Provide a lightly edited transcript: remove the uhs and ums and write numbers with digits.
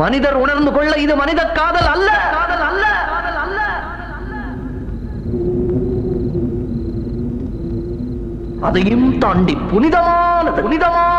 மனிதர் உணர்ந்து கொள்ள இது மனித காதல் அல்ல, காதல் அல்ல. அதையும் தாண்டி புனிதமானது, புனிதமான